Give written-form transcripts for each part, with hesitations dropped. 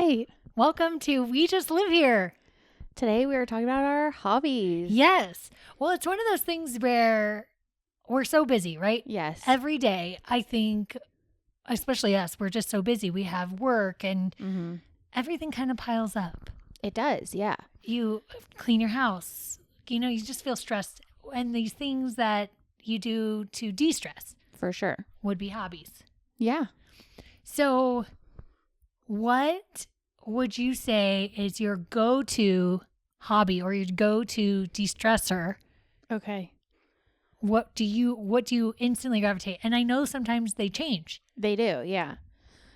right. Welcome to We Just Live Here. Today we are talking about our hobbies. Yes. Well, it's one of those things where we're so busy, right? Yes. Every day, I think, especially us, we're just so busy. We have work and everything kind of piles up. It does, yeah. You clean your house. You just feel stressed. And these things that you do to de-stress. For sure. Would be hobbies. Yeah. So what would you say is your go-to hobby or your go-to de-stressor? Okay. What do you instantly gravitate? And I know sometimes they change. They do, yeah.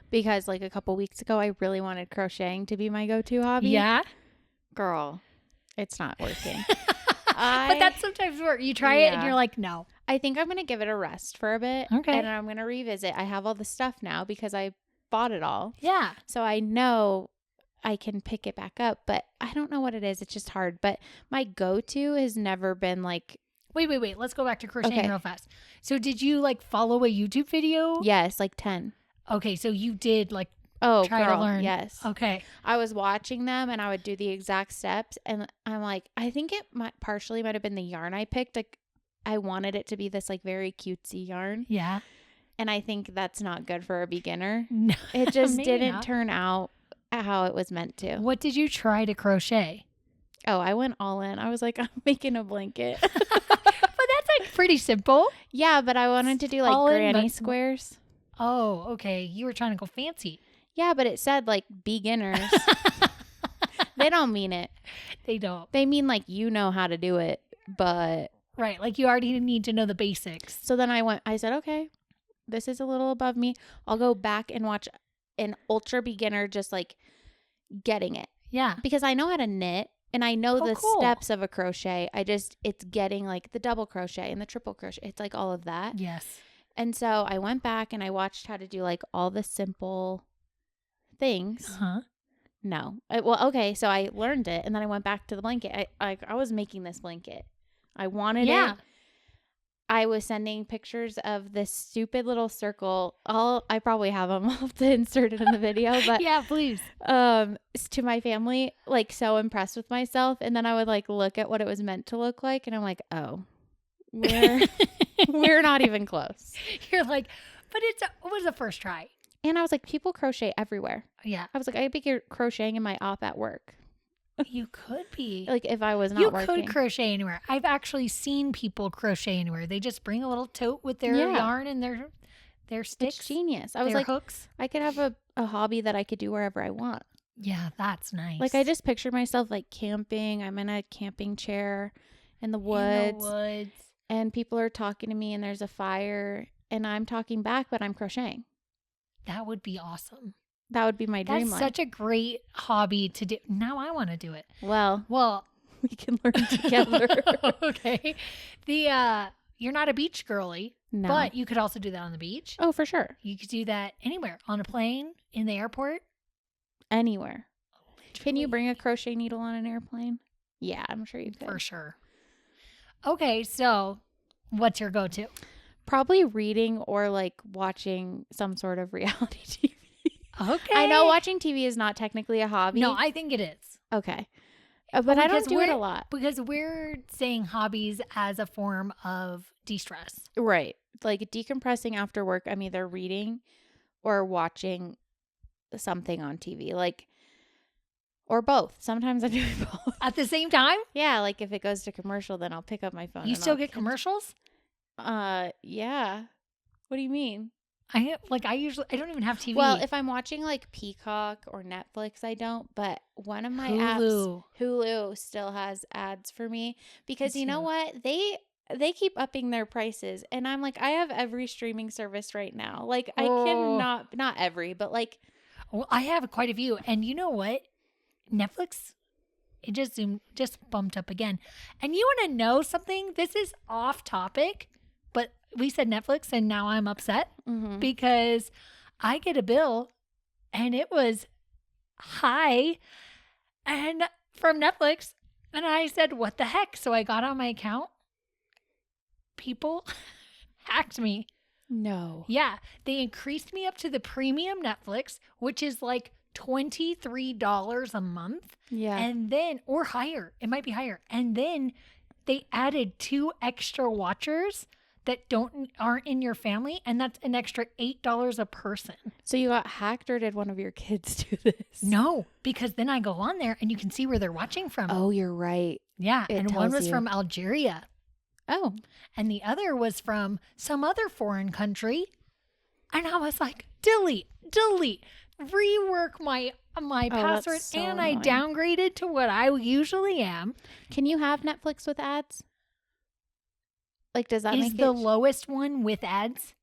Because like a couple weeks ago, I really wanted crocheting to be my go-to hobby. Yeah. Girl, it's not working. But that's sometimes work. You try it and you're like, no. I think I'm going to give it a rest for a bit. Okay. And I'm going to revisit. I have all the stuff now because I bought it all. Yeah. So I know I can pick it back up, but I don't know what it is. It's just hard. But my go-to has never been like... Wait. Let's go back to crocheting real fast. So did you like follow a YouTube video? Yes, like 10. Okay, so you did like try to learn. Yes. Okay. I was watching them and I would do the exact steps. And I'm like, I think it might have been the yarn I picked. Like I wanted it to be this like very cutesy yarn. Yeah. And I think that's not good for a beginner. No, it just maybe didn't not. turn out how it was meant to. What did you try to crochet? Oh, I went all in. I was like, I'm making a blanket. But that's like pretty simple. Yeah, but I wanted to do like All in, granny but- squares. Oh, okay. You were trying to go fancy. Yeah, but it said like beginners. They don't mean it. They don't. They mean like you know how to do it, but... Right. Like you already need to know the basics. So then I said, okay, this is a little above me. I'll go back and watch an ultra beginner just like getting it. Yeah. Because I know how to knit and I know the cool. steps of a crochet. It's getting like the double crochet and the triple crochet. It's like all of that. Yes. And so I went back and I watched how to do like all the simple things. Uh-huh. No. Okay. So I learned it and then I went back to the blanket. I was making this blanket. I wanted it. I was sending pictures of this stupid little circle. I probably have them. I'll have to insert it in the video, but Yeah, please. to my family, like so impressed with myself. And then I would like look at what it was meant to look like. And I'm like, oh, we're not even close. You're like, but it was the first try. And I was like, people crochet everywhere. Yeah. I was like, I'd be crocheting in my op at work. You could be. Like if I was not working. You could crochet anywhere. I've actually seen people crochet anywhere. They just bring a little tote with their yarn and their sticks. It's genius. I was like, hooks. I could have a hobby that I could do wherever I want. Yeah, that's nice. Like I just pictured myself like camping. I'm in a camping chair in the woods. And people are talking to me and there's a fire and I'm talking back, but I'm crocheting. That would be awesome. That would be my dream life. That's such a great hobby to do. Now I want to do it. Well, we can learn together. Okay. You're not a beach girly, No. but you could also do that on the beach. Oh, for sure. You could do that anywhere, on a plane, in the airport. Anywhere. Can you Literally. bring a crochet needle on an airplane? Yeah, I'm sure you could. For sure. Okay, so what's your go-to? Probably reading or like watching some sort of reality TV. Okay. I know watching TV is not technically a hobby. No, I think it is. Okay. But I don't do it a lot. Because we're saying hobbies as a form of de-stress. Right. Like decompressing after work, I'm either reading or watching something on TV. Like, or both. Sometimes I do both. At the same time? Yeah. Like if it goes to commercial, then I'll pick up my phone. You still get commercials? Yeah. What do you mean? I don't even have TV. Well, if I'm watching like Peacock or Netflix, I don't. But one of my apps, Hulu, still has ads for me because you know what? They keep upping their prices, and I'm like, I have every streaming service right now. Like I cannot, not every, but like, well, I have quite a few, and you know what? Netflix, it just bumped up again. And you want to know something? This is off topic, but we said Netflix, and now I'm upset because I get a bill, and it was high, and from Netflix, and I said, "What the heck?" So I got on my account. People hacked me. No. Yeah, they increased me up to the premium Netflix, which is like $23 a month. Yeah. And then, or higher, it might be higher. And then they added 2 extra watchers that aren't in your family. And that's an extra $8 a person. So you got hacked, or did one of your kids do this? No, because then I go on there and you can see where they're watching from. Oh, you're right. Yeah. It And one was tells you. from Algeria. Oh. And the other was from some other foreign country. And I was like, delete, rework my password. That's so And annoying. I downgraded to what I usually am. Can you have Netflix with ads? Like, does that Is make the it? lowest one with ads?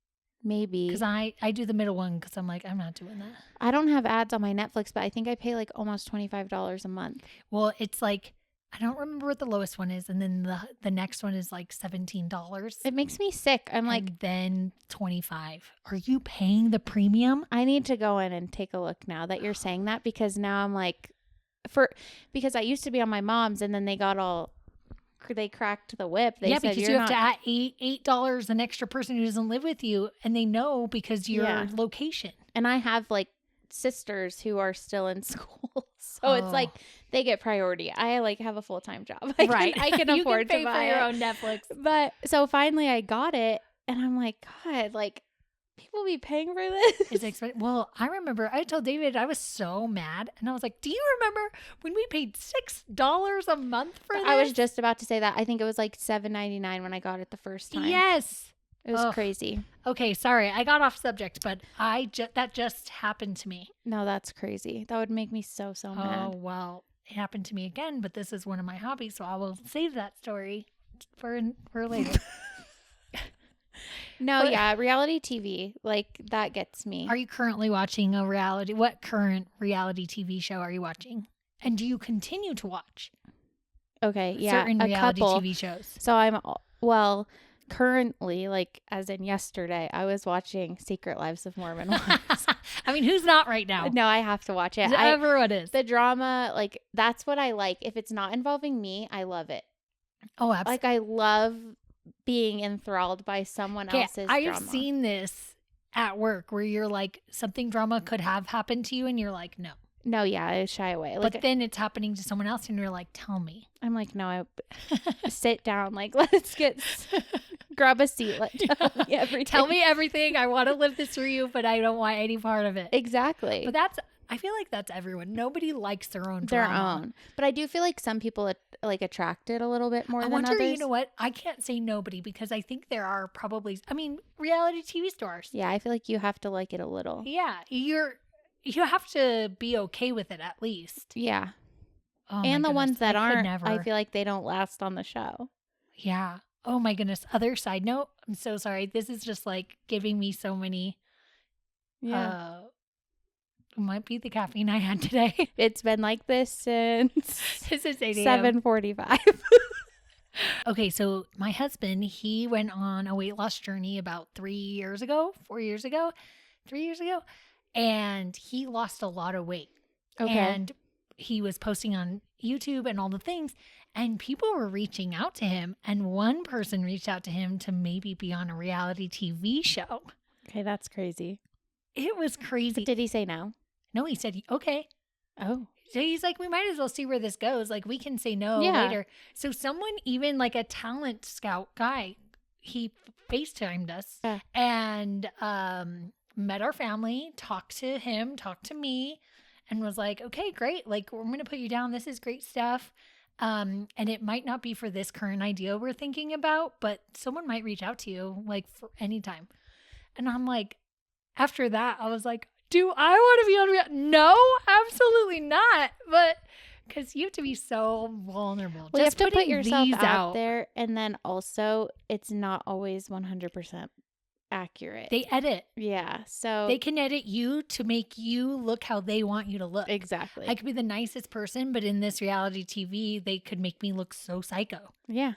Maybe. Because I do the middle one because I'm like, I'm not doing that. I don't have ads on my Netflix, but I think I pay like almost $25 a month. Well, it's like, I don't remember what the lowest one is. And then the next one is like $17. It makes me sick. I'm like, and then $25. Are you paying the premium? I need to go in and take a look now that you're saying that, because now I'm like, because I used to be on my mom's, and then they cracked the whip. They said, because you have to add $8 an extra person who doesn't live with you, and they know because your location. And I have like sisters who are still in school, so it's like they get priority. I like have a full-time job. I can You afford can pay to buy for your it. own Netflix. But so finally I got it, and I'm like, God, like people be paying for this. It's expensive. Well, I remember I told David I was so mad, and I was like, "Do you remember when we paid $6 a month for this?" I was just about to say that. I think it was like $7.99 when I got it the first time. Yes. It was crazy. Okay, sorry, I got off subject, but that just happened to me. No, that's crazy. That would make me so mad. Oh well, it happened to me again, but this is one of my hobbies, so I will save that story for later. No, yeah, reality TV, like that gets me. Are you currently watching what current reality TV show are you watching? And do you continue to watch Okay, yeah, certain a reality couple. TV shows? So currently, like as in yesterday, I was watching Secret Lives of Mormon Wives. I mean, who's not right now? No, I have to watch it. Everyone is. The drama, like that's what I like. If it's not involving me, I love it. Oh, absolutely. Like I love being enthralled by someone else's drama. I've seen this at work where you're like, something drama could have happened to you, and you're like, no. No, yeah, I shy away. Like, but then it's happening to someone else, and you're like, tell me. I'm like, no, I sit down. Like, let's grab a seat. Tell me everything. Tell me everything. I want to live this through you, but I don't want any part of it. Exactly. But I feel like that's everyone. Nobody likes their own drama. But I do feel like some people like attract it a little bit more than others. You know what? I can't say nobody, because I think there are probably, reality TV stars. Yeah, I feel like you have to like it a little. Yeah, you have to be okay with it at least. Yeah. Oh, and the ones that aren't, never. I feel like they don't last on the show. Yeah. Oh my goodness. Other side note, I'm so sorry. This is just like giving me so many. Yeah. It might be the caffeine I had today. It's been like this since This is 8 a.m. 7:45. Okay, so my husband, he went on a weight loss journey about 4 years ago, 3 years ago, and he lost a lot of weight. Okay. And he was posting on YouTube and all the things, and people were reaching out to him, and one person reached out to him to maybe be on a reality TV show. Okay, that's crazy. It was crazy. Did he say no? No, he said, okay. Oh. So he's like, we might as well see where this goes. Like, we can say no later. So someone, even like a talent scout guy, he FaceTimed us and met our family, talked to him, talked to me, and was like, okay, great. Like, we're going to put you down. This is great stuff. And it might not be for this current idea we're thinking about, but someone might reach out to you like for any time. And I'm like, after that, I was like, do I want to be on reality? No, absolutely not. But because you have to be so vulnerable. Well, you have to put yourself out out there. And then also, it's not always 100% accurate. They edit. Yeah. So they can edit you to make you look how they want you to look. Exactly. I could be the nicest person, but in this reality TV, they could make me look so psycho. Yeah.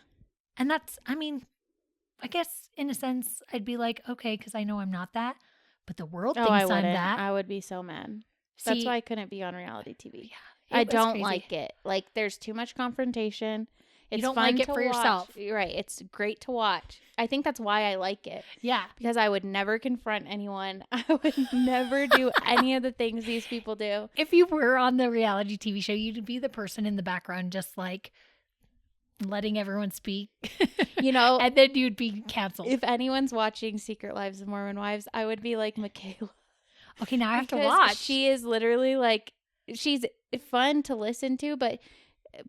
And that's, I guess in a sense, I'd be like, okay, because I know I'm not that. But the world thinks I'm that. I would be so mad. That's why I couldn't be on reality TV. Yeah, I don't crazy. like it. Like, there's too much confrontation. It's you don't fun like it to for watch. yourself. You're right. It's great to watch. I think that's why I like it. Yeah. Because I would never confront anyone. I would never do any of the things these people do. If you were on the reality TV show, you'd be the person in the background just like letting everyone speak. You know, and then you'd be canceled. if anyone's watching Secret Lives of Mormon Wives, I would be like Michaela. Okay, now I have to Because watch. she is literally like, she's fun to listen to, but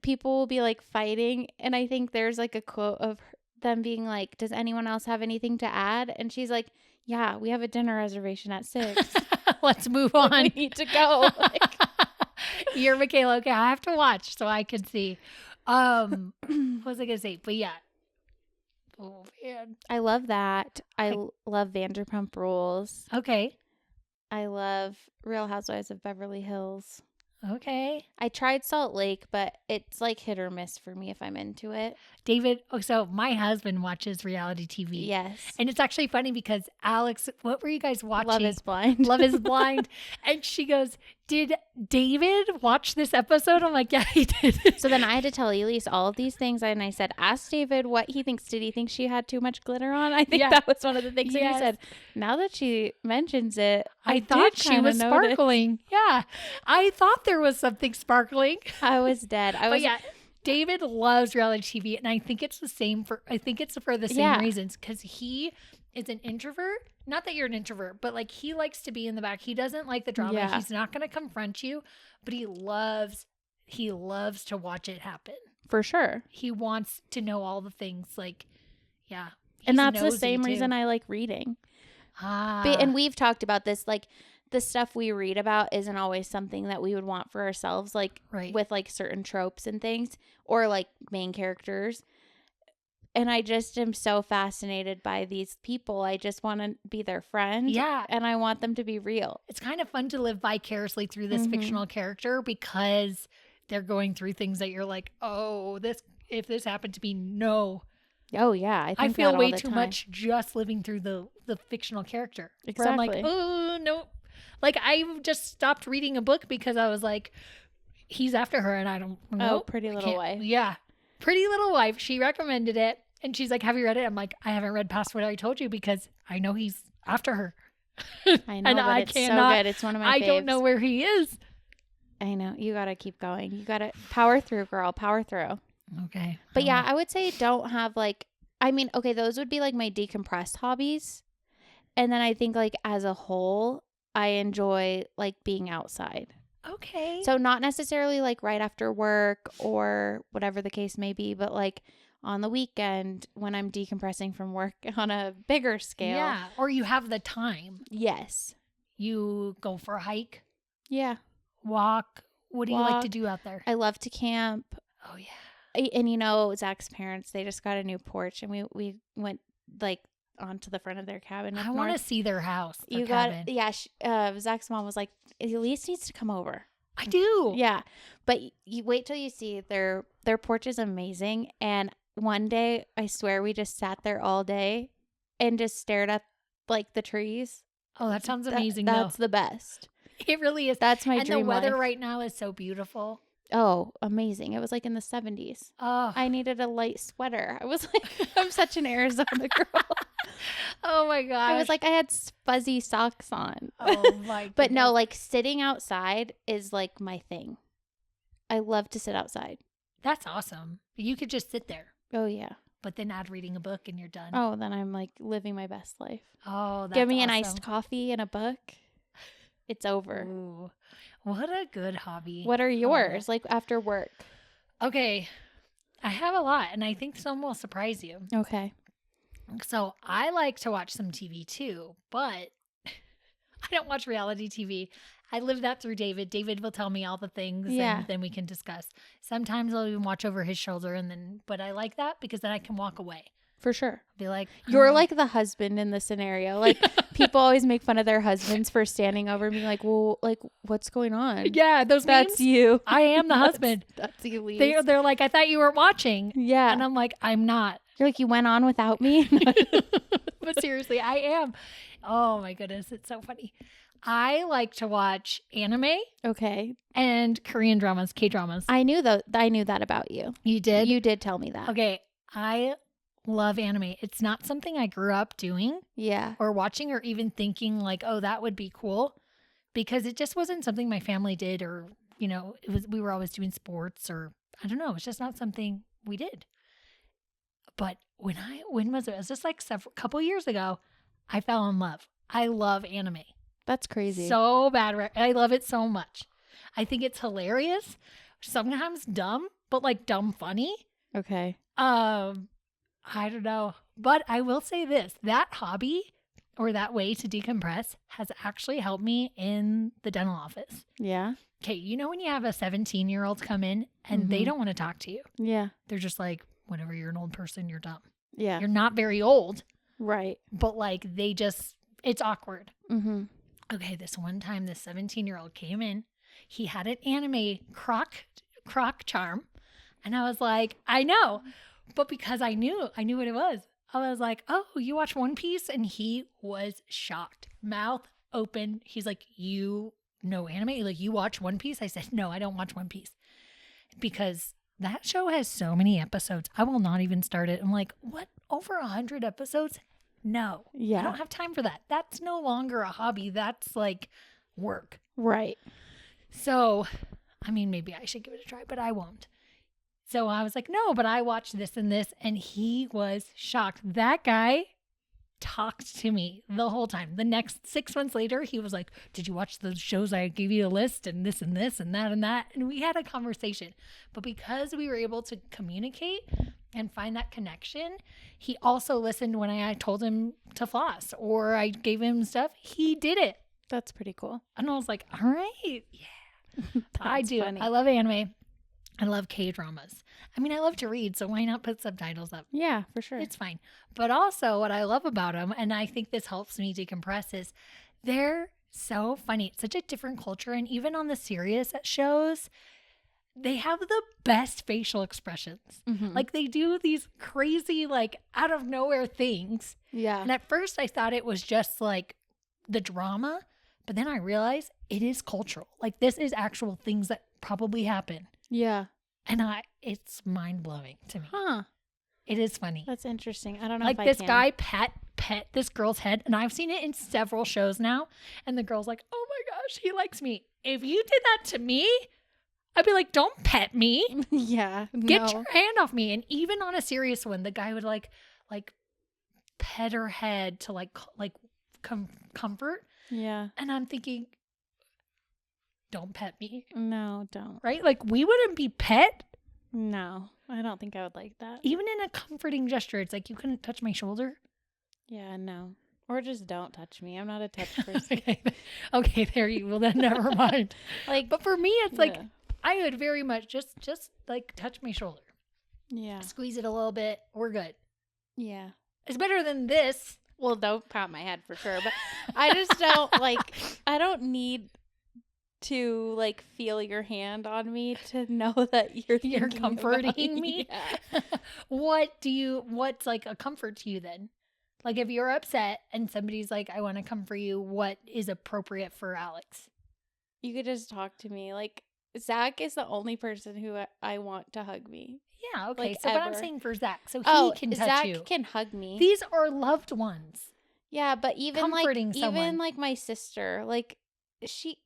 people will be like fighting. And I think there's like a quote of them being like, does anyone else have anything to add? And she's like, yeah, we have a dinner reservation at 6. Let's move on. We need to go. Like, you're Michaela. Okay, I have to watch so I can see. What was I gonna say? But yeah. Oh man. I love that. I love Vanderpump Rules. Okay. I love Real Housewives of Beverly Hills. Okay. I tried Salt Lake, but it's like hit or miss for me if I'm into it. David, so my husband watches reality TV. Yes. And it's actually funny because Alex, what were you guys watching? Love is Blind. Love is Blind. And she goes, did David watch this episode? I'm like, yeah, he did. So then I had to tell Elise all of these things. And I said, ask David what he thinks. Did he think she had too much glitter on? I think that was one of the things that he said. Now that she mentions it, I thought she was sparkling. Yeah. I thought there was something sparkling. I was dead. But yeah, David loves reality TV. And I think it's the same for the same reasons. Because he is an introvert. Not that you're an introvert, but like he likes to be in the back. He doesn't like the drama. Yeah. He's not going to confront you, but he loves to watch it happen. For sure. He wants to know all the things. Like, yeah. And that's the same reason I like reading. And we've talked about this, like the stuff we read about isn't always something that we would want for ourselves, like with like certain tropes and things or like main characters. And I just am so fascinated by these people. I just want to be their friend. Yeah. And I want them to be real. It's kind of fun to live vicariously through this fictional character because they're going through things that you're like, oh, if this happened to me, no. Oh, yeah. I feel way too much just living through the fictional character. Exactly. I'm like, oh, no. Like, I just stopped reading a book because I was like, he's after her and I don't know. Oh, Pretty Little Wife. Yeah. Pretty Little Wife. She recommended it. And she's like, have you read it? I'm like, I haven't read past what I told you because I know he's after her. I know, and but it's so good. It's one of my faves. I don't know where he is. I know. You got to keep going. You got to power through, girl. Power through. Okay. But yeah, I would say don't have like, I mean, okay, those would be like my decompressed hobbies. And then I think like as a whole, I enjoy like being outside. Okay. So not necessarily like right after work or whatever the case may be, but like on the weekend when I'm decompressing from work on a bigger scale. Yeah. Or you have the time. Yes. You go for a hike. Yeah. Walk. What do you like to do out there? I love to camp. Oh, yeah. And you know, Zach's parents, they just got a new porch and we went like onto the front of their cabin. I want to see their house. Their cabin. Zach's mom was like, Elise needs to come over. I do. Yeah. But you wait till you see their porch is amazing. And one day, I swear we just sat there all day and just stared at like the trees. Oh, that sounds amazing. That's the best. It really is. That's my dream And the weather life. right now is so beautiful. Oh, amazing. It was like in the 70s. Oh, I needed a light sweater. I was like, I'm such an Arizona girl. Oh my gosh. I was like, I had fuzzy socks on. Oh my goodness. But no, like sitting outside is like my thing. I love to sit outside. That's awesome. You could just sit there. Oh, yeah. But then add reading a book and you're done. Oh, then I'm like living my best life. Oh, that's Give me awesome. an iced coffee and a book. It's over. Ooh, what a good hobby. What are yours, like after work? Okay. I have a lot, and I think some will surprise you. Okay. So I like to watch some TV too, but I don't watch reality TV. I live that through David. David will tell me all the things and then we can discuss. Sometimes I'll even watch over his shoulder but I like that because then I can walk away. For sure. Be like, you're like the husband in the scenario. Like people always make fun of their husbands for standing over and being like, well, like what's going on? Yeah, that's memes, you. I am the husband. That's you, Lise. They're like, I thought you weren't watching. Yeah. And I'm like, I'm not. You're like, you went on without me? But seriously, I am. Oh my goodness, it's so funny. I like to watch anime Okay. and Korean dramas, K-dramas. I knew that about you. You did? You did tell me that. Okay. I love anime. It's not something I grew up doing. Yeah. Or watching or even thinking like, oh, that would be cool. Because it just wasn't something my family did, or, we were always doing sports, or I don't know. It's just not something we did. But when was it? It was just like a couple years ago, I fell in love. I love anime. That's crazy. So bad. I love it so much. I think it's hilarious. Sometimes dumb, but like dumb funny. Okay. I don't know. But I will say this, that hobby or that way to decompress has actually helped me in the dental office. Yeah. Okay. When you have a 17-year-old come in and they don't want to talk to you. Yeah. They're just like, whenever you're an old person, you're dumb. Yeah. You're not very old. Right. But like it's awkward. Mm-hmm. Okay, this one time, this 17-year-old came in. He had an anime croc charm. And I was like, I know. But because I knew what it was. I was like, oh, you watch One Piece? And he was shocked. Mouth open. He's like, you know anime? Like, you watch One Piece? I said, no, I don't watch One Piece. Because that show has so many episodes. I will not even start it. I'm like, what? Over 100 episodes? No. Yeah. I don't have time for that. That's no longer a hobby. That's like work. Right. So, I mean, maybe I should give it a try, but I won't. So I was like, no, but I watched this and this. And he was shocked. That guy talked to me the whole time. The next 6 months later, he was like, did you watch the shows I gave you a list and this and this and that and that? And we had a conversation. But because we were able to communicate and find that connection, he also listened when I told him to floss or I gave him stuff. He did it. That's pretty cool. And I was like, all right. Yeah, I do. Funny. I love anime. I love K-dramas. I mean, I love to read, so why not put subtitles up? Yeah, for sure. It's fine. But also what I love about them, and I think this helps me decompress, is they're so funny. It's such a different culture. And even on the serious shows, they have the best facial expressions. Mm-hmm. Like they do these crazy, like out of nowhere things. Yeah. And at first I thought it was just like the drama, but then I realized it is cultural. Like this is actual things that probably happen. Yeah. And it's mind blowing to me. Huh. It is funny. That's interesting. I don't know like if I this can. guy pet this girl's head, and I've seen it in several shows now. And the girl's like, "Oh my gosh, he likes me." If you did that to me, I'd be like, "Don't pet me. Yeah. Get your hand off me." And even on a serious one, the guy would like pet her head to like comfort. Yeah. And I'm thinking, don't pet me. No, don't. Right? Like we wouldn't be pet. No, I don't think I would like that. Even in a comforting gesture, it's like you couldn't touch my shoulder. Yeah, no. Or just don't touch me. I'm not a touch person. Okay, there you will. Then never mind. Like, but for me, it's like I would very much just like touch my shoulder. Yeah. Squeeze it a little bit. We're good. Yeah. It's better than this. Well, don't pat my head for sure. But I just don't I don't need to like feel your hand on me to know that you're comforting me. Yeah. What's like a comfort to you then? Like if you're upset and somebody's like, I want to comfort you, what is appropriate for Alix? You could just talk to me. Like Zach is the only person who I want to hug me. Yeah, okay. Like, so ever. but I'm saying for Zach, so he can touch you. Zach can hug me. These are loved ones. Yeah, but even comforting someone. even like my sister, like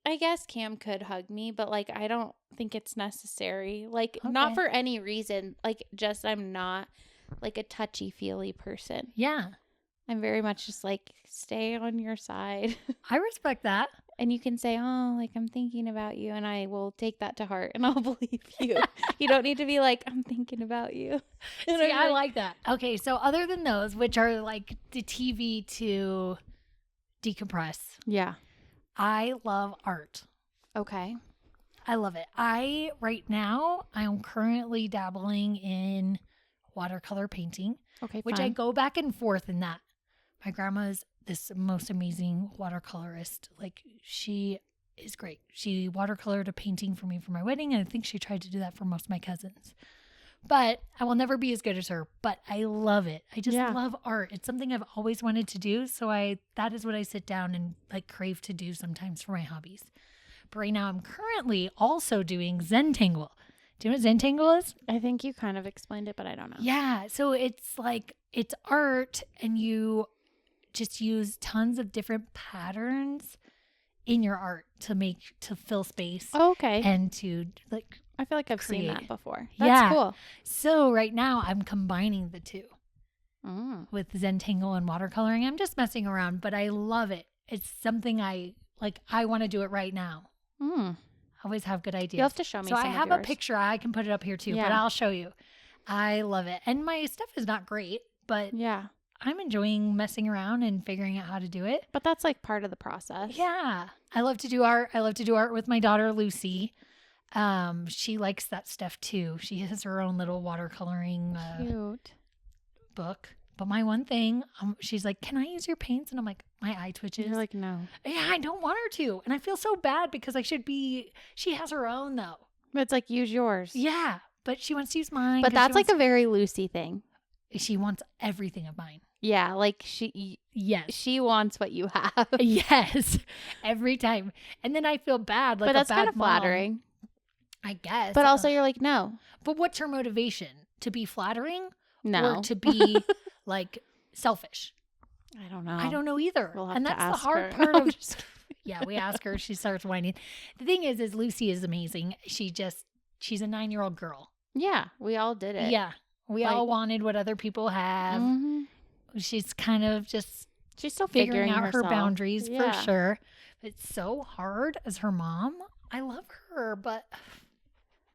I guess Cam could hug me, but like I don't think it's necessary. Like not for any reason. Like just I'm not like a touchy-feely person. Yeah. I'm very much just like stay on your side. I respect that. And you can say, "Oh, like I'm thinking about you," and I will take that to heart and I'll believe you. You don't need to be like, "I'm thinking about you." See, I like that. Okay, so other than those, which are like the TV to decompress. Yeah. I love art. Okay. I love it. Right now, I'm currently dabbling in watercolor painting. Okay, which I go back and forth in that. My grandma's this most amazing watercolorist. Like, she is great. She watercolored a painting for me for my wedding, and I think she tried to do that for most of my cousins. But I will never be as good as her, but I love it. I just Yeah. love art. It's something I've always wanted to do. So that is what I sit down and like crave to do sometimes for my hobbies. But right now I'm currently also doing Zentangle. Do you know what Zentangle is? I think you kind of explained it, but I don't know. Yeah. So it's like, it's art and you just use tons of different patterns in your art to fill space. Oh, okay. And to like, I feel like I've seen create. that before. That's Yeah. cool. So right now I'm combining the two With Zentangle and watercoloring. I'm just messing around, but I love it. It's something I want to do it right now. I always have good ideas. You'll have to show me So some I of have yours. a picture. I can put it up here too, but Yeah. I'll show you. I love it. And my stuff is not great, but Yeah. I'm enjoying messing around and figuring out how to do it. But that's like part of the process. Yeah. I love to do art. I love to do art with my daughter, Lucy. She likes that stuff too. She has her own little watercoloring Cute. book. But my one thing, she's like, "Can I use your paints?" And I'm like, my eye twitches. You're like, no. Yeah, I don't want her to. And I feel so bad because she has her own though. But it's like, use yours. Yeah. But she wants to use mine. But 'cause that's like a very Lucy thing. she wants everything of mine. Yeah. Like Yes. she wants what you have. Yes. Every time. And then I feel bad. Like But that's a bad kind of mom, flattering. I guess. But also you're like, no. But what's her motivation? To be flattering? No. Or to be like selfish? I don't know. I don't know either. We'll have And to that's the ask hard her. part No, of I'm just Yeah, we ask her. She starts whining. The thing is Lucy is amazing. She's a 9-year-old girl. Yeah. We all did it. Yeah. We Like- all wanted what other people have. Mhm. She's kind of just She's still figuring out herself. her boundaries Yeah. for sure. It's so hard as her mom. I love her, but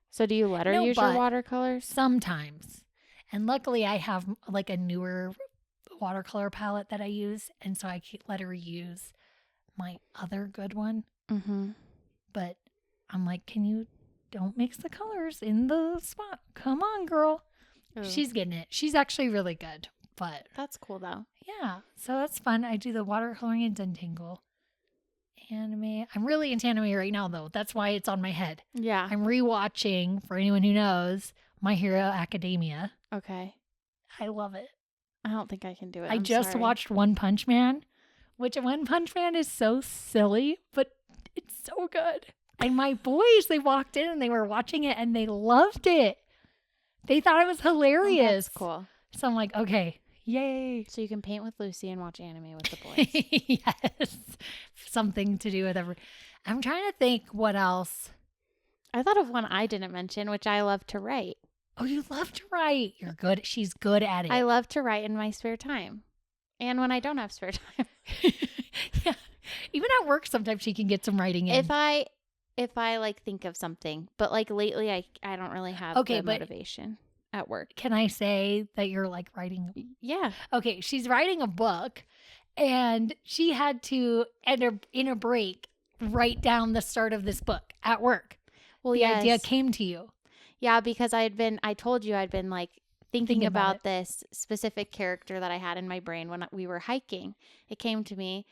So do you let her No, use your but- watercolors? sometimes. And luckily I have like a newer watercolor palette that I use. And so I can let her use my other good one. Mm-hmm. But I'm like, don't mix the colors in the spot. Come on, girl. She's getting it. She's actually really good. But That's cool though. yeah, so that's fun. I do the watercoloring and Zentangle. Anime. I'm really into anime right now, though. That's why it's on my head. Yeah. I'm rewatching, for anyone who knows, My Hero Academia. Okay. I love it. I don't think I can do it. I I'm just sorry. watched One Punch Man, which One Punch Man is so silly, but it's so good. And my boys, they walked in and they were watching it and they loved it. They thought it was Oh, hilarious. that's cool. So I'm like, okay, yay. So you can paint with Lucy and watch anime with the boys. Yes. Something to do with I'm trying to think what else. I thought of one I didn't mention, which I love to write. Oh, you love to write. You're good. She's good at it. I love to write in my spare time. And when I don't have spare time. Yeah. Even at work, sometimes she can get some writing in. If I like think of something, but like lately I don't really have Okay, the but- motivation at work. Can I say that you're like writing? Yeah. Okay, she's writing a book and she had to, in a break, write down the start of this book at work. Well, The yes. idea came to you. Yeah, because I told you I'd been like thinking Thinking about about this specific character that I had in my brain when we were hiking. It came to me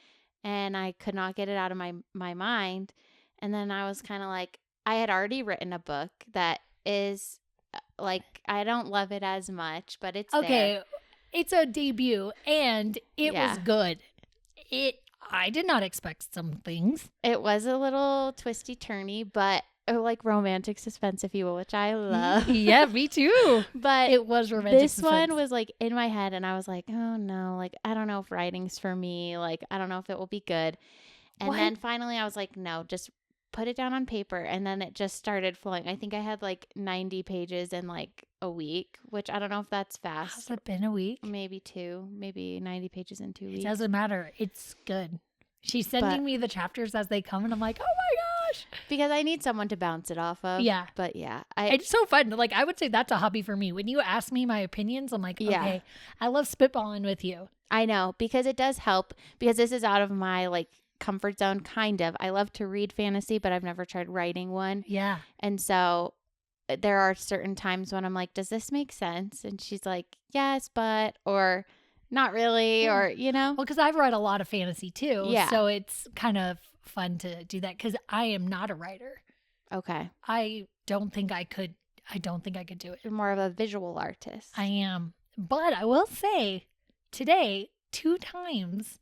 and I could not get it out of my mind. And then I was kind of like, I had already written a book that is like, I don't love it as much, but it's Okay, there. it's a debut and it was Yeah. good. I did not expect some things. It was a little twisty turny, but like romantic suspense, if you will, which I love. Yeah, me too. But It was romantic this suspense. one was like in my head and I was like, oh no, like I don't know if writing's for me. Like I don't know if it will be good. And What? then finally I was like, no, just put it down on paper. And then it just started flowing. I think I had like 90 pages in like a week, which I don't know if that's Has fast. it been a week? Maybe 90 pages in 2 It weeks. doesn't matter. It's good. She's sending But- me the chapters as they come and I'm like, oh my gosh. Because I need someone to bounce it off of. Yeah. But yeah, It's so fun. Like, I would say that's a hobby for me. When you ask me my opinions, I'm like, Yeah. okay, I love spitballing with you. I know, because it does help, because this is out of my like comfort zone, kind of. I love to read fantasy, but I've never tried writing one. Yeah. And so there are certain times when I'm like, does this make sense? And she's like, yes, but, or not really, Yeah. or, you know? Well, because I've read a lot of fantasy too. Yeah. So it's kind of fun to do that because I am not a writer. Okay. I don't think I could. I don't think I could do it. You're more of a visual artist. I am. But I will say today, 2 times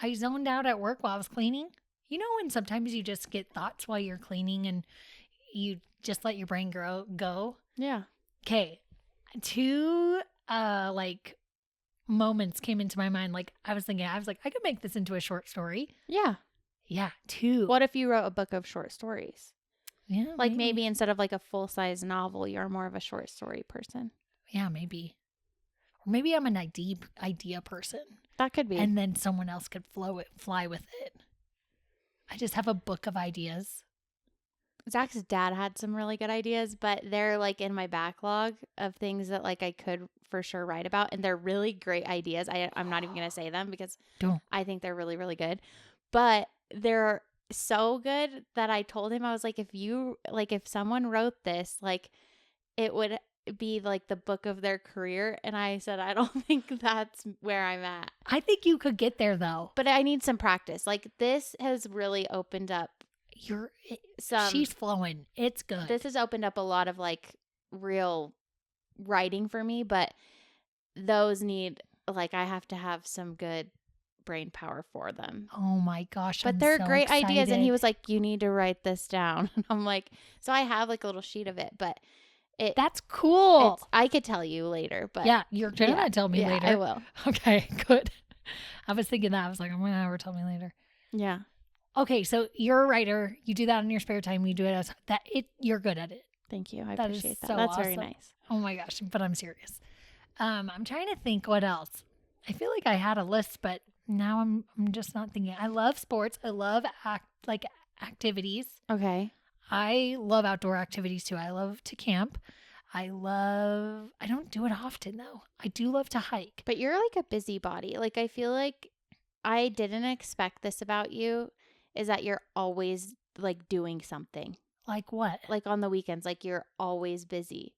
I zoned out at work while I was cleaning. You know when sometimes you just get thoughts while you're cleaning and you just let your brain go? Yeah. Okay. 2 like moments came into my mind. Like I was like, I could make this into a short story. Yeah. Yeah, 2. What if you wrote a book of short stories? Yeah. Like maybe instead of like a full-size novel, you're more of a short story person. Yeah, maybe. Or maybe I'm an idea person. That could be. And then someone else could fly with it. I just have a book of ideas. Zach's dad had some really good ideas, but they're like in my backlog of things that like I could for sure write about. And they're really great ideas. I'm not even going to say them because I think they're really, really good. But they're so good that I told him, I was like, if someone wrote this, like it would be like the book of their career. And I said, I don't think that's where I'm at. I think you could get there though. But I need some practice. Like this has really opened up. She's flowing. It's good. This has opened up a lot of like real writing for me, but those need, like, I have to have some good brain power for them. Oh my gosh. But they're so great excited. Ideas. And he was like, you need to write this down. And I'm like, so I have like a little sheet of it, but that's cool. I could tell you later, but yeah, you're going to tell me later. I will. Okay, good. I was thinking that. I was like, I'm going to have her tell me later. Yeah. Okay, so you're a writer. You do that in your spare time. You do it you're good at it. Thank you. I appreciate that. So that's awesome. very nice. Oh my gosh, but I'm serious. I'm trying to think what else. I feel like I had a list, but now I'm just not thinking. I love sports. I love activities. Okay. I love outdoor activities too. I love to camp. I don't do it often though. I do love to hike. But you're like a busybody. Like I feel like I didn't expect this about you, is that you're always like doing something. Like what? Like on the weekends, like you're always busy.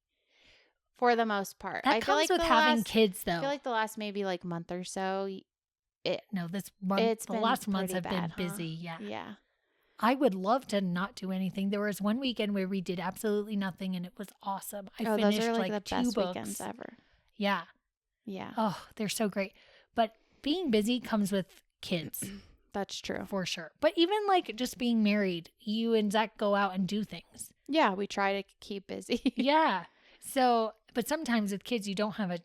For the most part. That comes with having kids though. I feel like the last maybe like month or so. The last months have been busy. Yeah. Yeah. I would love to not do anything. There was one weekend where we did absolutely nothing and it was awesome. I finished those are like the 2 best books. Weekends ever. Yeah. Yeah. Oh, they're so great. But being busy comes with kids. That's true. For sure. But even like just being married, you and Zach go out and do things. Yeah, we try to keep busy. Yeah. So, but sometimes with kids, you don't have a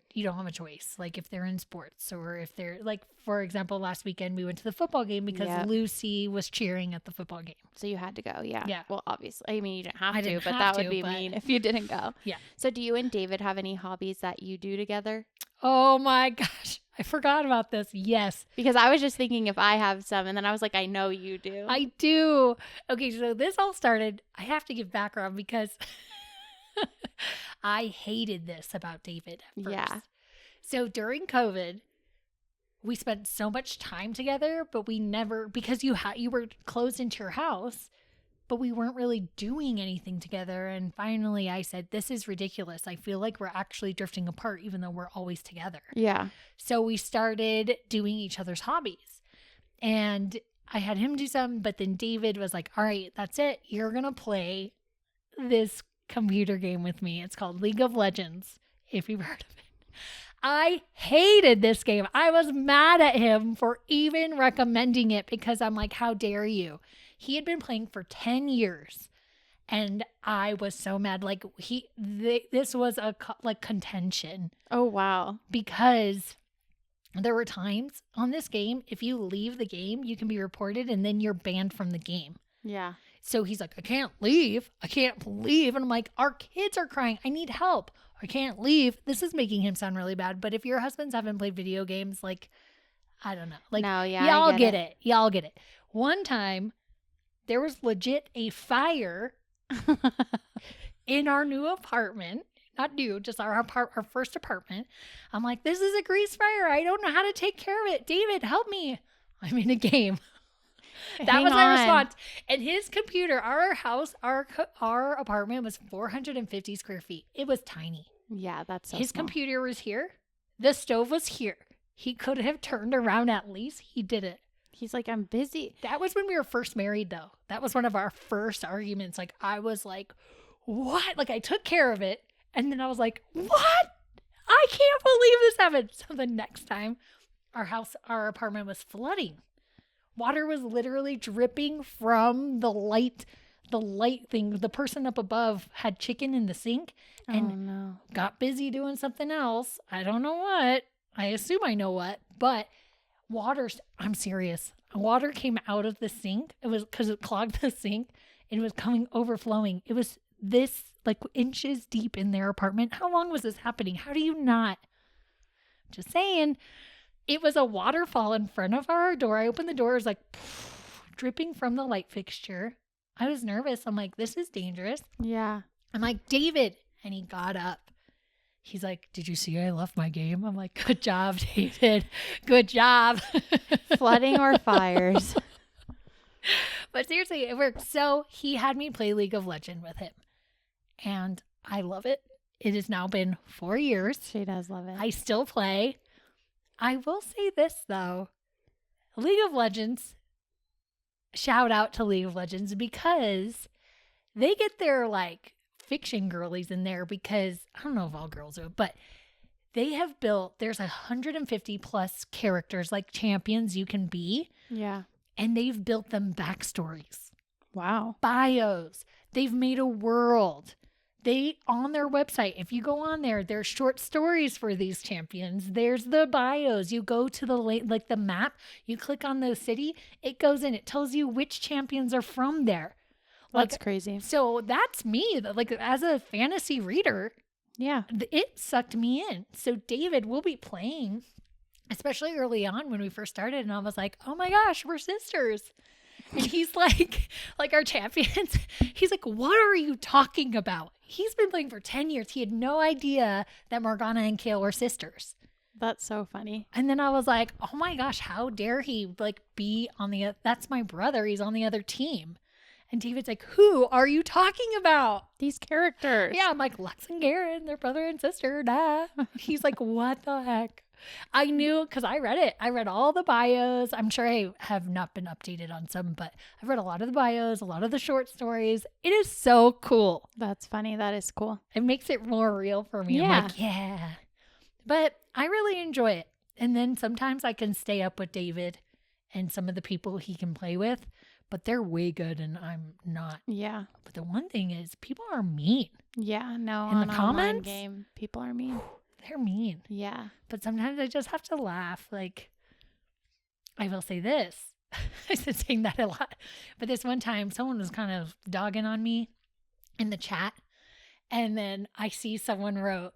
choice. Like if they're in sports or if they're like, for example, last weekend we went to the football game because Lucy was cheering at the football game. So you had to go. Yeah. Yeah. Well, obviously, I mean, you didn't have to, but that would be mean if you didn't go. Yeah. So do you and David have any hobbies that you do together? Oh my gosh. I forgot about this. Yes. Because I was just thinking if I have some, and then I was like, I know you do. I do. Okay. So this all started, I have to give background because I hated this about David at first. Yeah. So during COVID, we spent so much time together, but we never, because you were closed into your house, but we weren't really doing anything together. And finally I said, this is ridiculous. I feel like we're actually drifting apart, even though we're always together. Yeah. So we started doing each other's hobbies. And I had him do some, but then David was like, all right, that's it. You're going to play this computer game with me. It's called League of Legends, if you've heard of it. I hated this game. I was mad at him for even recommending it because I'm like, how dare you? He had been playing for 10 years and I was so mad. Like this was a contention. Oh, wow. Because there were times on this game, if you leave the game, you can be reported and then you're banned from the game. Yeah. So he's like, I can't leave. I can't leave. And I'm like, our kids are crying. I need help. I can't leave. This is making him sound really bad. But if your husbands haven't played video games, like, I don't know. Like, no, yeah, y'all get it. Y'all get it. One time, there was legit a fire in our new apartment. Not new, just our first apartment. I'm like, this is a grease fire. I don't know how to take care of it. David, help me. I'm in a game. That was my response. And his computer, our house, our apartment was 450 square feet. It was tiny. Yeah, that's so His small. computer was here. The stove was here. He could have turned around at least. He didn't. He's like, I'm busy. That was when we were first married, though. That was one of our first arguments. Like, I was like, what? Like, I took care of it. And then I was like, what? I can't believe this happened. So the next time our apartment was flooding. Water was literally dripping from the light thing. The person up above had chicken in the sink and got busy doing something else. I don't know what. I assume I know what, but I'm serious. Water came out of the sink. It was because it clogged the sink. It was overflowing. It was this like inches deep in their apartment. How long was this happening? How do you not? Just saying. It was a waterfall in front of our door. I opened the door. It was like dripping from the light fixture. I was nervous. I'm like, this is dangerous. Yeah. I'm like, David. And he got up. He's like, did you see I left my game? I'm like, good job, David. Good job. Flooding or fires. But seriously, it worked. So he had me play League of Legends with him. And I love it. It has now been 4 years. She does love it. I still play. I will say this, though. League of Legends, shout out to League of Legends because they get their, like, fiction girlies in there because, I don't know if all girls do it, but they have built, there's 150 plus characters, like champions you can be. Yeah. And they've built them backstories. Wow. Bios. They've made a world. On their website, if you go on there, there's short stories for these champions. There's the bios. You go to the map, you click on the city, it goes in, it tells you which champions are from there. That's crazy. So that's me, like as a fantasy reader. Yeah. It sucked me in. So David will be playing, especially early on when we first started, and I was like, oh my gosh, we're sisters. And he's like our champions. He's like, what are you talking about? He's been playing for 10 years. He had no idea that Morgana and Kale were sisters. That's so funny. And then I was like, oh my gosh, how dare he be on that's my brother. He's on the other team. And David's like, who are you talking about? These characters. Yeah, I'm like, Lex and Garen, they're brother and sister. Nah. He's like, what the heck? I knew because I read it. I read all the bios. I'm sure I have not been updated on some, but I've read a lot of the bios, a lot of the short stories. It is so cool. That's funny. That is cool. It makes it more real for me. Yeah. I'm like, yeah. But I really enjoy it. And then sometimes I can stay up with David and some of the people he can play with, but they're way good and I'm not. Yeah. But the one thing is people are mean. Yeah. No. In the comments, game, people are mean. They're mean. Yeah. But sometimes I just have to laugh. Like, I will say this. I've been saying that a lot. But this one time, someone was kind of dogging on me in the chat. And then I see someone wrote,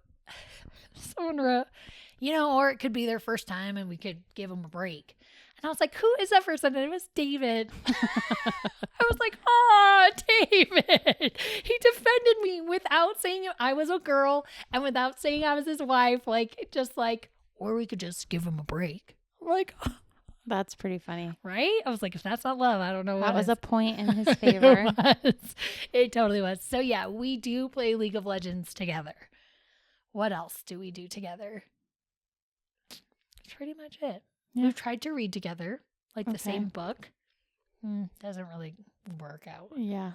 or it could be their first time and we could give them a break. And I was like, who is that person? And it was David. I was like, oh, David. He defended me without saying I was a girl and without saying I was his wife. Or we could just give him a break. I'm like, oh. That's pretty funny. Right? I was like, if that's not love, I don't know what That was is. a point in his favor. It totally was. So yeah, we do play League of Legends together. What else do we do together? That's pretty much it. Yeah. We've tried to read together, the same book. Doesn't really work out. Yeah.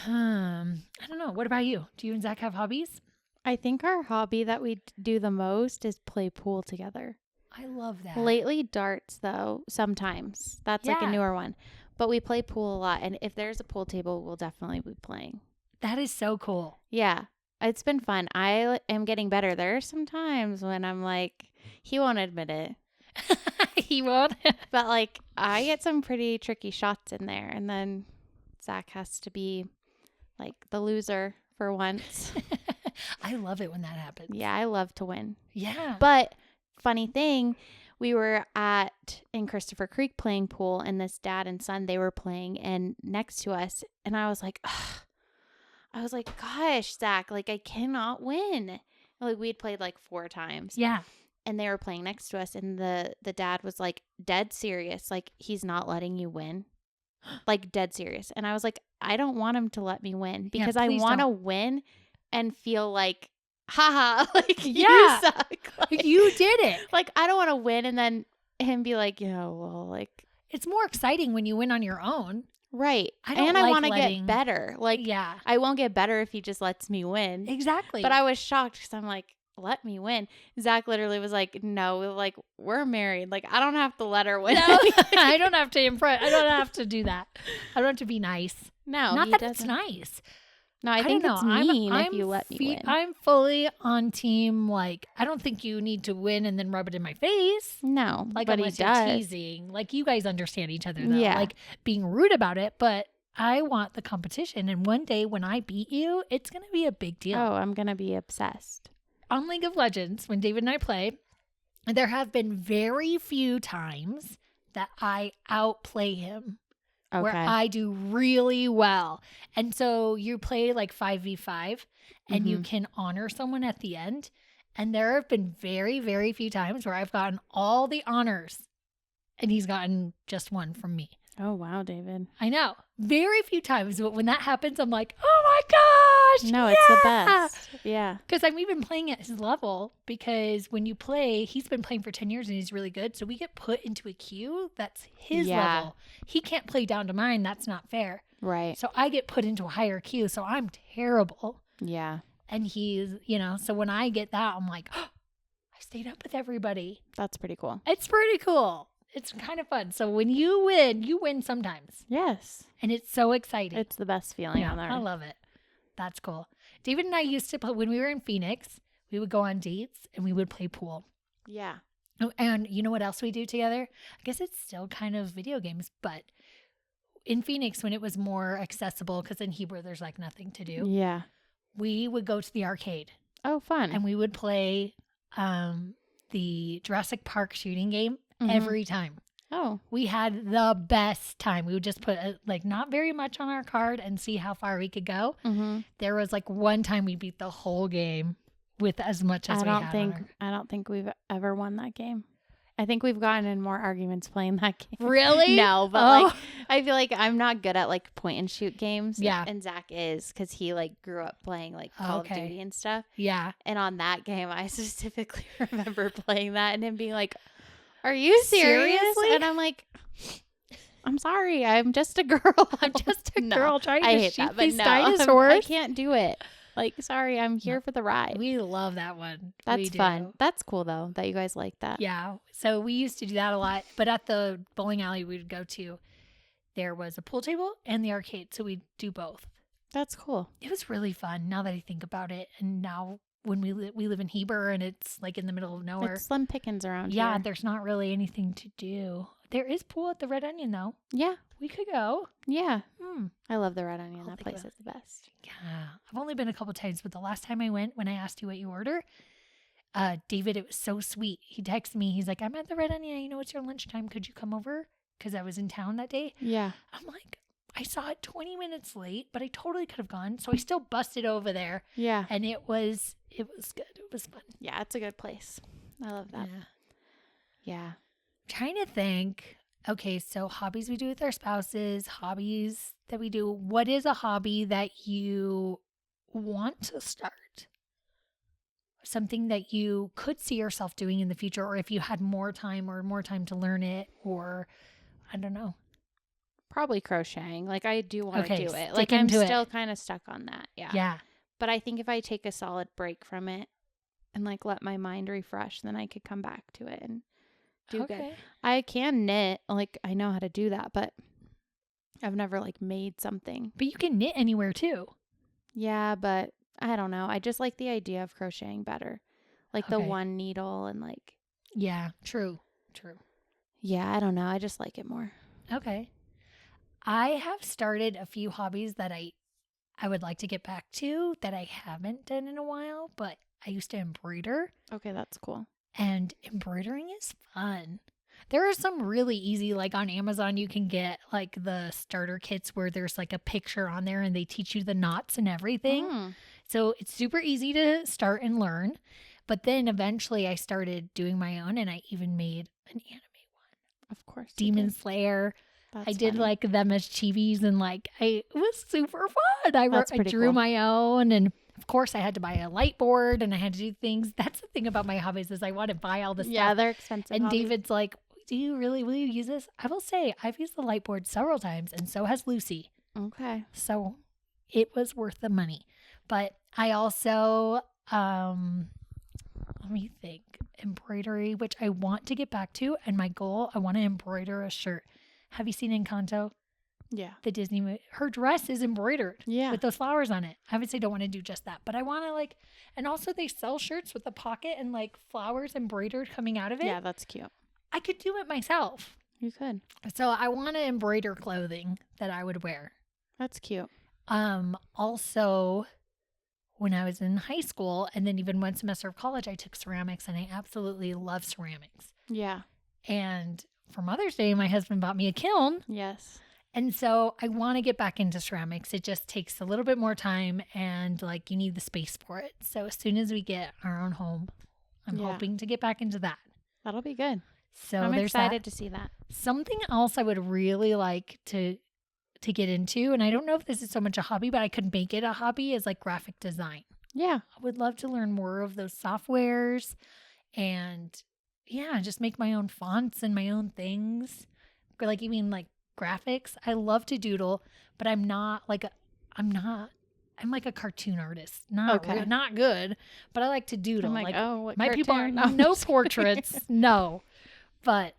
I don't know. What about you? Do you and Zach have hobbies? I think our hobby that we do the most is play pool together. I love that. Lately, darts, though, sometimes. That's like a newer one. But we play pool a lot. And if there's a pool table, we'll definitely be playing. That is so cool. Yeah. It's been fun. I am getting better. There are some times when I'm like, he won't admit it. He won't. But I get some pretty tricky shots in there. And then Zach has to be the loser for once. I love it when that happens. Yeah, I love to win. Yeah. But funny thing, we were in Christopher Creek playing pool, and this dad and son, they were playing and next to us. And I was like, ugh. I was like, gosh, Zach, I cannot win. We'd played 4 times. Yeah. And they were playing next to us, and the dad was dead serious. He's not letting you win. Dead serious. And I was like, I don't want him to let me win because I want to win and feel haha, you suck. You did it. I don't want to win and then him be it's more exciting when you win on your own. Right. I don't and I like want to letting- get better. Like, Yeah, I won't get better if he just lets me win. exactly. But I was shocked because I'm like, let me win. Zach literally was like, no, like, we're married. Like, I don't have to let her win. No, I don't have to impress. I don't have to do that. I don't have to be nice. No, Not he that doesn't. it's nice. No, I think don't it's know. mean if you let me win. I'm fully on team. Like, I don't think you need to win and then rub it in my face. No, Like, but he unless you're does. teasing. Like, you guys understand each other, though. Yeah. Like, being rude about it. But I want the competition. And one day when I beat you, it's going to be a big deal. Oh, I'm going to be obsessed. On League of Legends, when David and I play, there have been very few times that I outplay him. Okay. Where I do really well. And so you play like 5v5 and you can honor someone at the end. And there have been very, very few times where I've gotten all the honors and he's gotten just one from me. Oh, wow, David. I know. Very few times. But when that happens, I'm like, oh my gosh. No, it's the best. Yeah. Because I'm even playing at his level because when you play, he's been playing for 10 years and he's really good. So we get put into a queue that's his level. He can't play down to mine. That's not fair. Right. So I get put into a higher queue. So I'm terrible. Yeah. And he's, so when I get that, I'm like, oh, I stayed up with everybody. That's pretty cool. It's pretty cool. It's kind of fun. So when you win sometimes. Yes. And it's so exciting. It's the best feeling on earth. I love it. That's cool. David and I used to play, when we were in Phoenix, we would go on dates and we would play pool. Yeah. Oh, and you know what else we do together? I guess it's still kind of video games, but in Phoenix, when it was more accessible, because in Heber, there's like nothing to do. Yeah. We would go to the arcade. Oh, fun. And we would play the Jurassic Park shooting game every time. Oh. We had the best time. We would just put not very much on our card and see how far we could go. Mm-hmm. There was like one time we beat the whole game with as much as we had on our... I don't think we've ever won that game. I think we've gotten in more arguments playing that game. Really? No, but I feel like I'm not good at like point and shoot games. Yeah. And Zach is because he like grew up playing like Call of Duty and stuff. Yeah. And on that game, I specifically remember playing that and him being like, "Are you serious?" Seriously? And I'm like, "I'm sorry, I'm just a girl. I'm just a girl trying I to hate shoot that, but these no, dinosaurs. I can't do it. Like, sorry, I'm here for the ride." We love that one. That's fun. That's cool though that you guys like that. Yeah. So we used to do that a lot. But at the bowling alley we would go to, there was a pool table and the arcade. So we'd do both. That's cool. It was really fun now that I think about it. And now when we live in Heber and it's like in the middle of nowhere. It's slim pickings around Yeah, here. there's not really anything to do. There is pool at the Red Onion though. Yeah. We could go. Yeah. I love the Red Onion. I'll That think place about is the best. Yeah. I've only been a couple times, but the last time I went, when I asked you what you order, David, it was so sweet. He texted me. He's like, "I'm at the Red Onion. You know, it's your lunchtime. Could you come over?" Because I was in town that day. Yeah. I'm like, I saw it 20 minutes late, but I totally could have gone. So I still busted over there. Yeah. And it was good. It was fun. Yeah, it's a good place. I love that. Yeah. Trying to think. Okay, so hobbies we do with our spouses, hobbies that we do. What is a hobby that you want to start? Something that you could see yourself doing in the future, or if you had more time to learn it, or I don't know. Probably crocheting. Like, I do want to do it. Like, stick I'm into it. still kind of stuck on that. Yeah. Yeah. But I think if I take a solid break from it and like let my mind refresh, then I could come back to it and do good. I can knit. Like, I know how to do that, but I've never like made something. But you can knit anywhere too. Yeah, but I don't know. I just like the idea of crocheting better. Like the one needle and like. Yeah, true. Yeah, I don't know. I just like it more. Okay. I have started a few hobbies that I would like to get back to that I haven't done in a while, but I used to embroider. Okay, that's cool. And embroidering is fun. There are some really easy, like on Amazon, you can get like the starter kits where there's like a picture on there and they teach you the knots and everything. So it's super easy to start and learn. But then eventually I started doing my own and I even made an anime one. Of course. Demon Slayer. That's I did funny. like them as chibis and like it was super fun. I drew cool. my own, and of course I had to buy a light board and I had to do things. That's the thing about my hobbies is I want to buy all this Yeah, stuff. they're expensive. And hobbies. David's like, will you use this? I will say I've used the light board several times, and so has Lucy. Okay. So it was worth the money. But I also, let me think, embroidery, which I want to get back to. And my goal, I want to embroider a shirt. Have you seen Encanto? Yeah. The Disney movie. Her dress is embroidered with those flowers on it. I obviously don't want to do just that, but I want to like, and also they sell shirts with a pocket and like flowers embroidered coming out of it. Yeah, that's cute. I could do it myself. You could. So I want to embroider clothing that I would wear. That's cute. Also, when I was in high school and then even one semester of college, I took ceramics and I absolutely love ceramics. Yeah. And for Mother's Day, my husband bought me a kiln. Yes. And so I want to get back into ceramics. It just takes a little bit more time and like you need the space for it. So as soon as we get our own home, I'm hoping to get back into that. That'll be good. So I'm there's excited that. to see that. Something else I would really like to get into, and I don't know if this is so much a hobby, but I could make it a hobby, is like graphic design. Yeah. I would love to learn more of those softwares and just make my own fonts and my own things. Like even like graphics. I love to doodle, but I'm like a cartoon artist. Not good, but I like to doodle. I'm like, what my cartoon? people are no portraits. No. But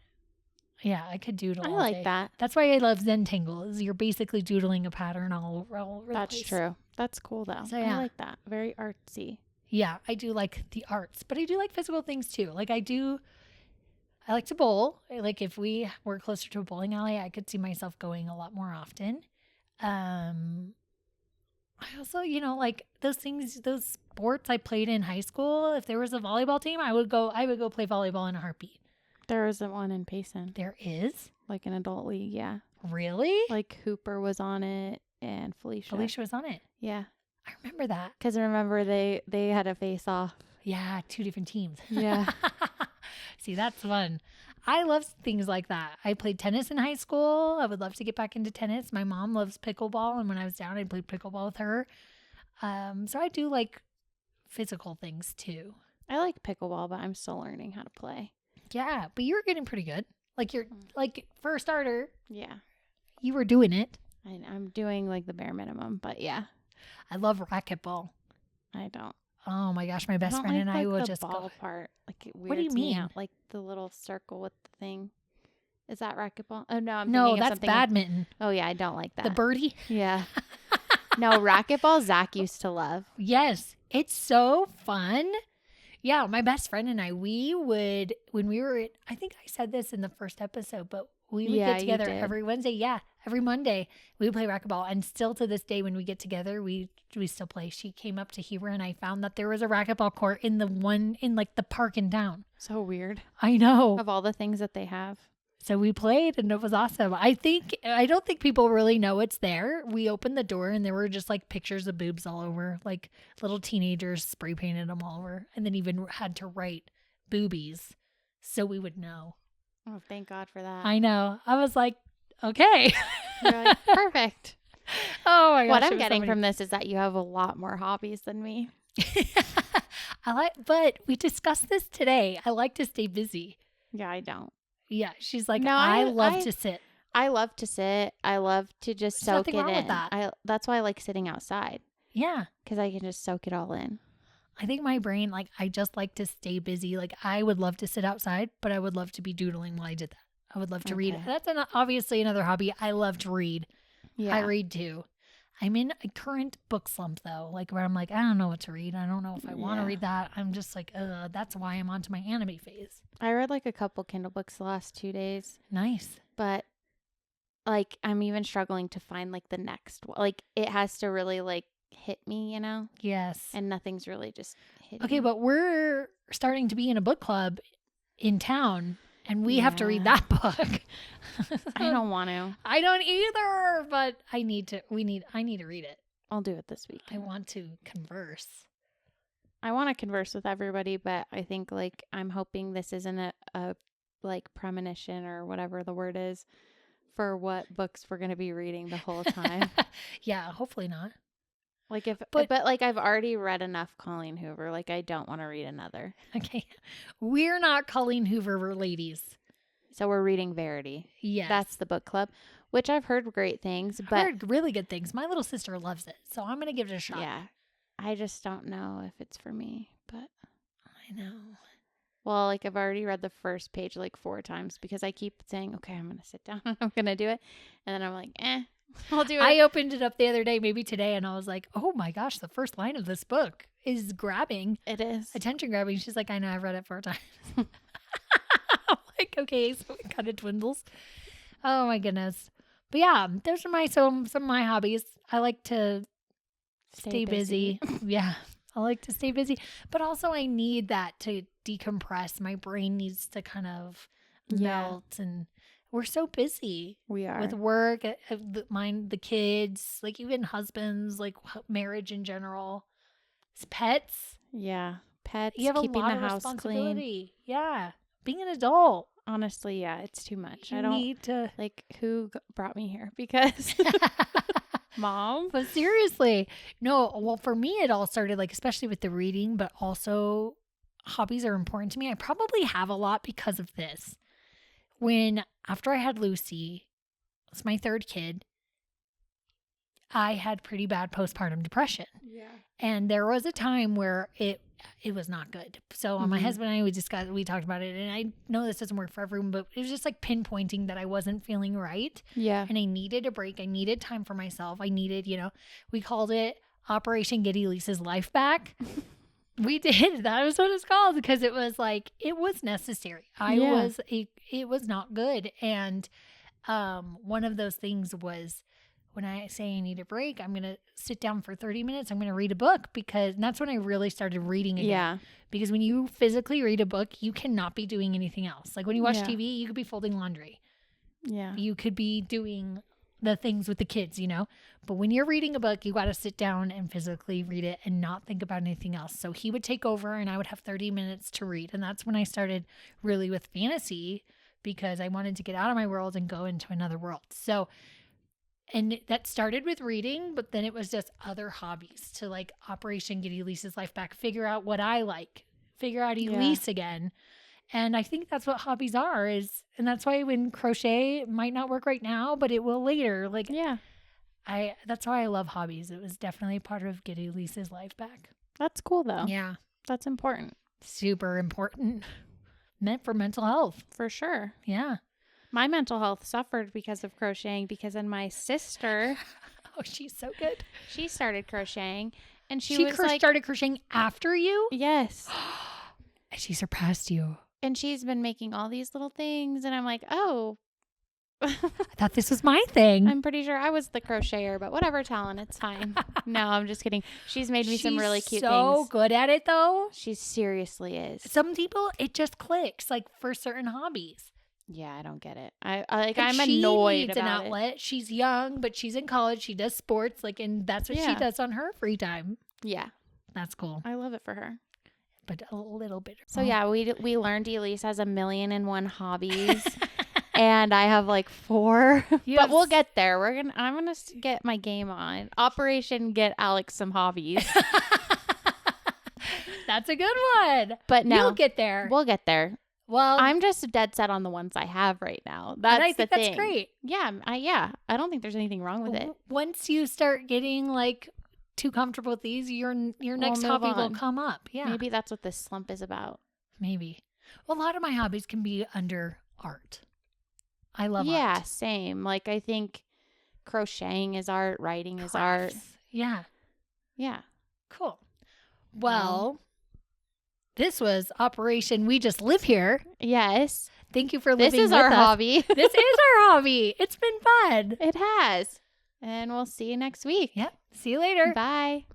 yeah, I could doodle. I all like day. that. That's why I love Zentangle. Is you're basically doodling a pattern all over the That's place. true. That's cool though. So, yeah. I like that. Very artsy. Yeah, I do like the arts, but I do like physical things too. Like I like to bowl. Like if we were closer to a bowling alley, I could see myself going a lot more often. I also, like those things, those sports I played in high school. If there was a volleyball team, I would go play volleyball in a heartbeat. There isn't one in Payson. There is? Like an adult league, yeah. Really? Like Hooper was on it and Felicia. Felicia was on it. Yeah. I remember that. Because remember they had a face off. Yeah, 2 different teams. Yeah. See, that's fun. I love things like that. I played tennis in high school. I would love to get back into tennis. My mom loves pickleball, and when I was down, I played pickleball with her. So I do like physical things too. I like pickleball, but I'm still learning how to play. Yeah, but you're getting pretty good. Like you're for a starter. Yeah. You were doing it. I'm doing like the bare minimum, but yeah. I love racquetball. I don't. Oh my gosh, my best friend and I will just the ball go. part. Like it weirds What do you mean? me out. Like the little circle with the thing. Is that racquetball? Oh no, No, that's badminton. Oh yeah, I don't like that. The birdie. Yeah. No, racquetball Zach used to love. Yes, it's so fun. Yeah, my best friend and I, we would, when we were, I think I said this in the first episode, but we would get together every Wednesday. Yeah, every Monday we would play racquetball. And still to this day, when we get together, we still play. She came up to Heber and I found that there was a racquetball court in the park in town. So weird. I know. Of all the things that they have. So we played and it was awesome. I don't think people really know it's there. We opened the door and there were just like pictures of boobs all over, like little teenagers spray painted them all over, and then even had to write boobies so we would know. Oh, thank God for that. I know. I was like, okay. You're like, perfect. Oh my gosh. What I'm getting from this is that you have a lot more hobbies than me. But we discussed this today. I like to stay busy. Yeah, I don't. Yeah, she's like, No, I love to sit. I love to sit. I love to just soak it in. With that. That's why I like sitting outside. Yeah. Because I can just soak it all in. I think my brain, like, I just like to stay busy. Like, I would love to sit outside, but I would love to be doodling while I did that. I would love to read. That's obviously another hobby. I love to read. Yeah. I read too. I'm in a current book slump though, like where I'm like, I don't know what to read. I don't know if I want to read that. I'm just like, that's why I'm onto my anime phase. I read like a couple Kindle books the last 2 days. Nice. But like, I'm even struggling to find like the next one. Like it has to really like hit me, you know? Yes. And nothing's really just hitting Okay, me. but we're starting to be in a book club in town. And we have to read that book. I don't want to. I don't either, but I need to read it. I'll do it this week. I want to converse. I want to converse with everybody, but I think like I'm hoping this isn't a like premonition or whatever the word is for what books we're going to be reading the whole time. Yeah, hopefully not. Like but like I've already read enough Colleen Hoover. Like I don't want to read another. Okay. We're not Colleen Hoover ladies. So we're reading Verity. Yes. That's the book club, which I've heard great things. But I heard really good things. My little sister loves it, so I'm going to give it a shot. yeah, I just don't know if it's for me. But I know. Well, like I've already read the first page like 4 times because I keep saying, okay, I'm going to sit down and I'm going to do it. And then I'm like, I'll do it. I opened it up the other day, maybe today, and I was like, oh my gosh, the first line of this book is grabbing. It is. Attention grabbing. She's like, I know, I've read it 4 times. I'm like, okay, so it kind of dwindles. Oh my goodness. But yeah, those are some of my hobbies. I like to stay busy. Yeah. I like to stay busy, but also I need that to decompress. My brain needs to kind of melt, and we're so busy. We are with work, the kids, like even husbands, like marriage in general, pets. Yeah, pets. You have keeping a lot the of house responsibility. clean. Yeah, being an adult. Honestly, yeah, it's too much. You I don't need to like who brought me here because Mom. But seriously, no. Well, for me, it all started like, especially with the reading, but also hobbies are important to me. I probably have a lot because of this. After I had Lucy, it's my 3rd kid, I had pretty bad postpartum depression. Yeah. And there was a time where it was not good. So my husband and I, we talked about it, and I know this doesn't work for everyone, but it was just like pinpointing that I wasn't feeling right. Yeah. And I needed a break. I needed time for myself. I needed, we called it Operation Get Elise's Life Back. We did. That was what it's called, because it was like, it was necessary. It was not good. And one of those things was, when I say I need a break, I'm going to sit down for 30 minutes. I'm going to read a book, and that's when I really started reading again. Yeah. Because when you physically read a book, you cannot be doing anything else. Like when you watch TV, you could be folding laundry. Yeah. You could be doing the things with the kids, But when you're reading a book, you got to sit down and physically read it and not think about anything else. So he would take over and I would have 30 minutes to read. And that's when I started really with fantasy, because I wanted to get out of my world and go into another world. So, and that started with reading, but then it was just other hobbies to like Operation Get Elise's Life Back, figure out what I like, figure out Elise again. And I think that's what hobbies are, and that's why when crochet might not work right now, but it will later. Like, that's why I love hobbies. It was definitely part of Get Elise's Life Back. That's cool though. Yeah. That's important. Super important. Meant for mental health. For sure. Yeah. My mental health suffered because of crocheting, because then my sister, oh, she's so good. She started crocheting, and she started crocheting after you? Yes. And she surpassed you. And she's been making all these little things, and I'm like, oh. I thought this was my thing. I'm pretty sure I was the crocheter, but whatever, Talon, it's fine. No, I'm just kidding. She's made me some really cute things. She's so good at it, though. She seriously is. Some people, it just clicks, like for certain hobbies. Yeah, I don't get it. I'm annoyed she needs about an outlet. it. She's She's young, but she's in college. She does sports, and that's what she does on her free time. Yeah, that's cool. I love it for her. But a little bit. So yeah, we learned Elise has 1,000,001 hobbies, and I have like 4. Yes. But we'll get there. I'm gonna get my game on. Operation Get Alix some hobbies. That's a good one. But no, you'll get there. We'll get there. Well, I'm just dead set on the ones I have right now. That's I think the thing. That's great. Yeah, I don't think there's anything wrong with it. Once you start getting like too comfortable with these, your next hobby will come up. Yeah, maybe that's what this slump is about. Maybe. Well, a lot of my hobbies can be under art. I love art. Yeah, same. Like I think crocheting is art, writing is art. Yeah. Yeah. Cool. Well. This was Operation We Just Live Here. Yes. Thank you for living with us. This is our hobby. This is our hobby. It's been fun. It has. And we'll see you next week. Yep. See you later. Bye.